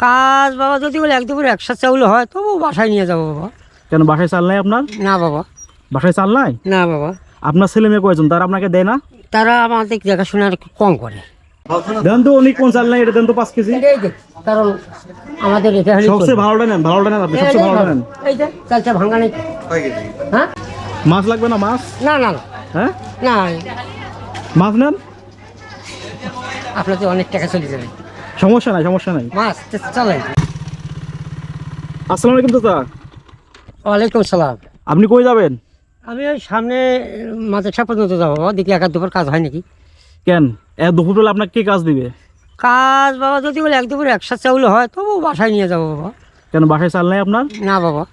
কাজ বাবা যদি বলে এক দুপুরে একসাথে চাউল হয় তবু বাসায় নিয়ে যাবো বাবা। কেন বাসায় চাল নাই আপনার? না বাবা, বাসায় চাল নাই? না বাবা, আপনার ছেলে মেয়ে কয়েকজন, তারা আপনাকে দেয় না? তারা আমাদের দেখাশোনা একটু কম করে। দেন তো উনি কোন চাল নাই, এটা দেন তো 5 কেজি। এটাই দেখ, কারণ আমাদের এটা হলে সবচেয়ে ভালোটা নেন, ভালোটা নেন আপনি, সবচেয়ে ভালোটা নেন। এই যে চালটা ভাঙা নেই। হ্যাঁ, মাছ লাগবে না? মাছ? না না হ্যাঁ, না, মাছ নেন। আপনার তো অনেক টাকা চলে যাবে। সমস্যা নাই, সমস্যা নাই। মাছ চলেন। আসসালামু আলাইকুম চাচা। ওয়ালাইকুম সালাম। আপনি কই যাবেন? আমি ওই সামনে মাদ্রাসা পর্যন্ত যাবো বাবা, দেখি এক দুপুর কাজ হয় নাকি। কেন দুপুরবেলা আপনাকে কে কাজ দিবে? কাজ বাবা যদি বলে এক দুপুরে একসাথে চাউল হয় তবু বাসায় নিয়ে যাবো বাবা। কেন বাসায় চাল নাই আপনার? না বাবা,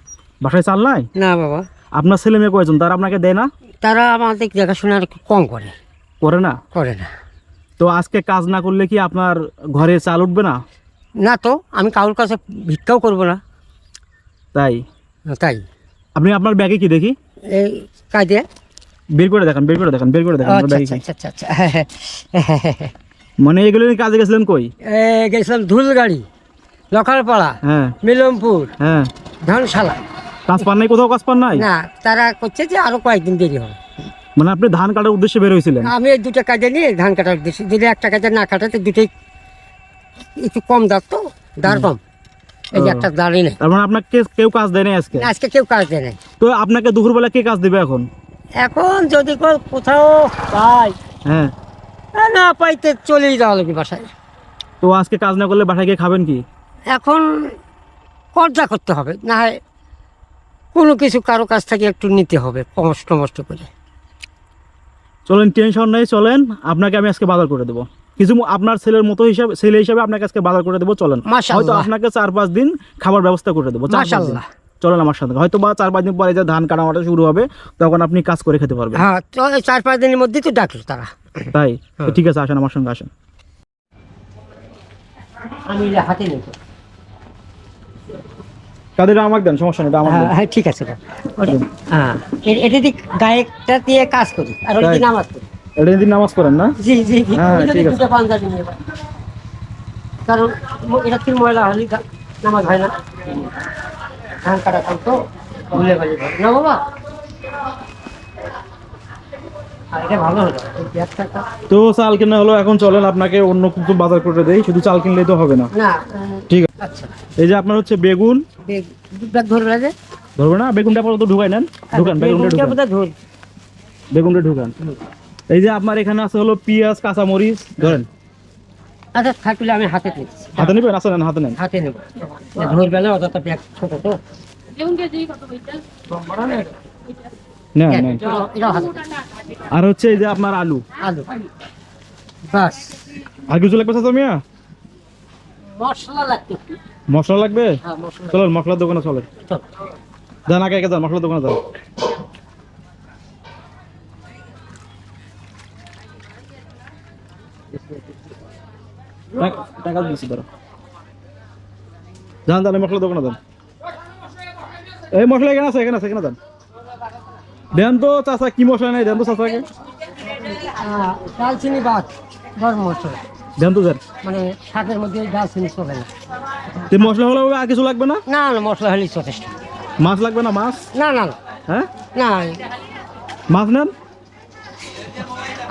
বাসায় চাল নাই? না বাবা, আপনার ছেলে মেয়ে কয়েকজন, তারা আপনাকে দেয় না? তারা আমাদের দেখাশোনা একটু কম করে। করে না? করে না। তো আজকে কাজ না করলে কি আপনার ঘরে চাল উঠবে না? না তো, আমি কারোর কাছে ভিক্ষাও করবো না। তাই? তাই আপনি আপনার ব্যাগে কি দেখি, এই কাজে বের করে দেখান, বের করে দেখান, বের করে দেখান আপনার আচ্ছা ব্যাগে কি। আচ্ছা আচ্ছা আচ্ছা মানে এগুলো নিয়ে কাজে গেছিলেন কই? গেছিলাম ধুলগাড়ি, লখারপাড়া, হ্যাঁ মিলমপুর, হ্যাঁ। ধানশালা। কাজ পান নাই? কোথাও কাজ পান নাই? না, তারা করছে যে আরো কয়েকদিন দেরি হবে। মানে আপনি ধান কাটার উদ্দেশ্যে বের হয়েছিলেন? আমি এই দুটো কাজে নিয়ে ধান কাটার উদ্দেশ্যে, যদি একটা কাজে না কাটাতে দুটোই একটু কম দাঁত, তো দাঁড় কম, এই যে ও। একটা দাঁড়ি নেই। তার মানে আপনাকে কেউ কাজ দেয় নাই আজকে? আজকে কেউ কাজ দেয় নাই। তো আপনাকে দুপুরবেলা কে কাজ দিবে এখন? এখন যদি কোথাও পাই, হ্যাঁ। না পাইতে চলেই যাওয়া লাগবে বাসায়। তো আজকে কাজ না করলে বাসায় গিয়ে খাবেন কি? এখন কর্জা করতে হবে, না হয় কোনো কিছু কারো কাছ থেকে একটু নিতে হবে কষ্ট মষ্ট করে। চলেন, টেনশন নাই, চলেন আপনাকে আমি আজকে বাজার করে দেবো। কিছু আপনার ছেলের মতো হিসাবে, ছেলে হিসাবে আপনাকে আজকে বাজার করে দেবো, চলেন। হয়তো মাশাআল্লাহ। আপনাকে 4-5 দিন খাবার ব্যবস্থা করে দেবো, 4-5 দিন। মাশাআল্লাহ। চলেন আমার সাথে, হয়তো বা 4-5 দিন পরে যে ধান কাটামাটা শুরু হবে তখন আপনি কাজ করে খেতে পারবেন। হ্যাঁ, তো এই 4-5 দিনের মধ্যেই তো ডাকলো তারা। তাই? তো ঠিক আছে, আসেন আমার সঙ্গে আসেন। আমি হাতে নেই তো। কাদের আমাকে দেন, সমস্যা নেই, এটা আমার দেন। হ্যাঁ ঠিক আছে বাবা। হ্যাঁ, এটা দিয়ে গায়েকটা দিয়ে কাজ করি আর ওই দিন নামাজ করি। এটা দিন নামাজ পড়েন না? জি জি জি, হ্যাঁ, ওই জন্য ঠিক আছে। দুটো পাঞ্জাবি নিয়ে যাই। কারণ এটা কি ময়লা হলে নামাজ হয় না, ধান কাটা কাম তো ভুলে গেলে না বাবা। আর এটা ভালো হলো এই ব্যাগটা। তো চাল কেনা হলো, এখন চলেন আপনাকে অন্য কিছু বাজার করে দেই, শুধু চাল কিনলেই তো হবে না। না ঠিক আছে। আচ্ছা, এই যে আপনার হচ্ছে বেগুন, ব্যাগ ধরবে যে ধরবে না? বেগুনটা পর্যন্ত ঢুকাই নেন, ঢুকান, বেগুনটা ঢুকান, ধর। বেগুনটা ঢুকান। এই যে আপনার এখানে আছে হলো পেঁয়াজ, কাঁচামরিচ, ধরেন। আচ্ছা থাকলে আমি হাতে নিচ্ছি। হাতে নেবেন? আসলে নেন, হাতে নেন। হাতে নেব, ধরবে না, অতটা ব্যাগ ছোট তো। নেন নেন। এটাও হাতে। আর হচ্ছে এই যে আপনার আলু। আলু বাস। আর কিছু লাগবে চাচা মিয়া? মশলা লাগবে। মশলা লাগবে? হ্যাঁ মশলা। চলেন মশলার দোকানে চলেন। চল। যান, আগে আগে যান, মশলার দোকানে যান। টাকা দিচ্ছি, ধরো। যান যান, মশলার দোকানে যান। এই মশলা এখানে আছে, এখানে আছে, এখানে যান। দেন তো চাচা, কি মশলা নেই দেন তো চাচাকে। দালচিনি বাদ, গরম মশলা। দেন তো, দেন। মানে শাকের মধ্যে দালচিনি চলে না। তো মশলা হলে আর কিছু লাগবে না? না না, মশলা হলেই যথেষ্ট। মাছ লাগবে না? মাছ? না না হ্যাঁ, না, মাছ নেন।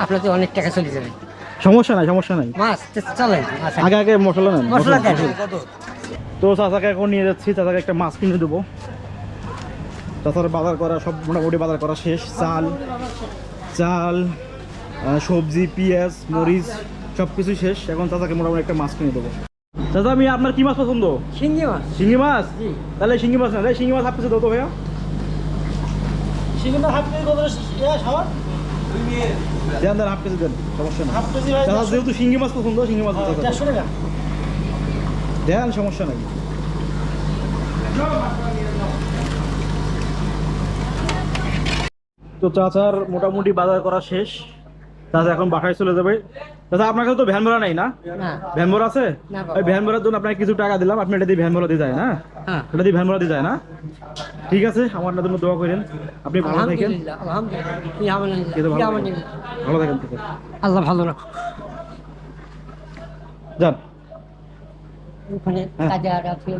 আপনার তো অনেক টাকা চলে যাবে। সমস্যা নাই, সমস্যা নাই। মাছ চলে। আগে আগে মশলা নেন, মশলা দেন। তো চাচাকে এখন নিয়ে যাচ্ছি, চাচাকে একটা মাছ কিনে দেবো। চাচার বাজার করা সব মোটামুটি বাজার করা শেষ। চাল চাল সবজি, পেঁয়াজ, মরিচ সব কিছু শেষ। এখন চাচাকে মোটামুটি একটা মাছ কিনে দেবো। চাচা, আমি আপনার কি মাছ পছন্দ? শিঙ্গি মাছ। শিঙি মাছ? জি। তাহলে শিঙি মাছ না, শিঙি মাছ হাফ কেজি দাও তো ভাইয়া। শিঙ্গি মাছ হাফ কেজি কত সবার? দেন দেন, হাফ কেজি দেন, সমস্যা নেই। চাচা যেহেতু শিঙি মাছ পছন্দ, শিঙি মাছ দেন, সমস্যা নাই। তো চাচার মোটামুটি বাজার করা শেষ। চাচা এখন বাসায় চলে যাবে। চাচা, আপনার কাছে তো ভ্যান ভাড়া নাই না? না। ভ্যান ভাড়া আছে? না বাবা। ওই ভ্যান ভাড়ার জন্য আপনাকে কিছু টাকা দিলাম, আপনি এটা দিয়ে ভ্যান ভাড়া দিয়ে যায় না? হ্যাঁ। এটা দিয়ে ভ্যান ভাড়া দিয়ে যায় না? ঠিক আছে, আমার জন্য দোয়া করেন, আপনি ভালো থাকেন। আলহামদুলিল্লাহ, আলহামদুলিল্লাহ, কিন্তু ভালো থাকেন। আলহামদুলিল্লাহ। ভালো থাকেন থেকে আল্লাহ ভালো রাখো। যান। ওখানে হ্যাঁ। কাজে আর আছে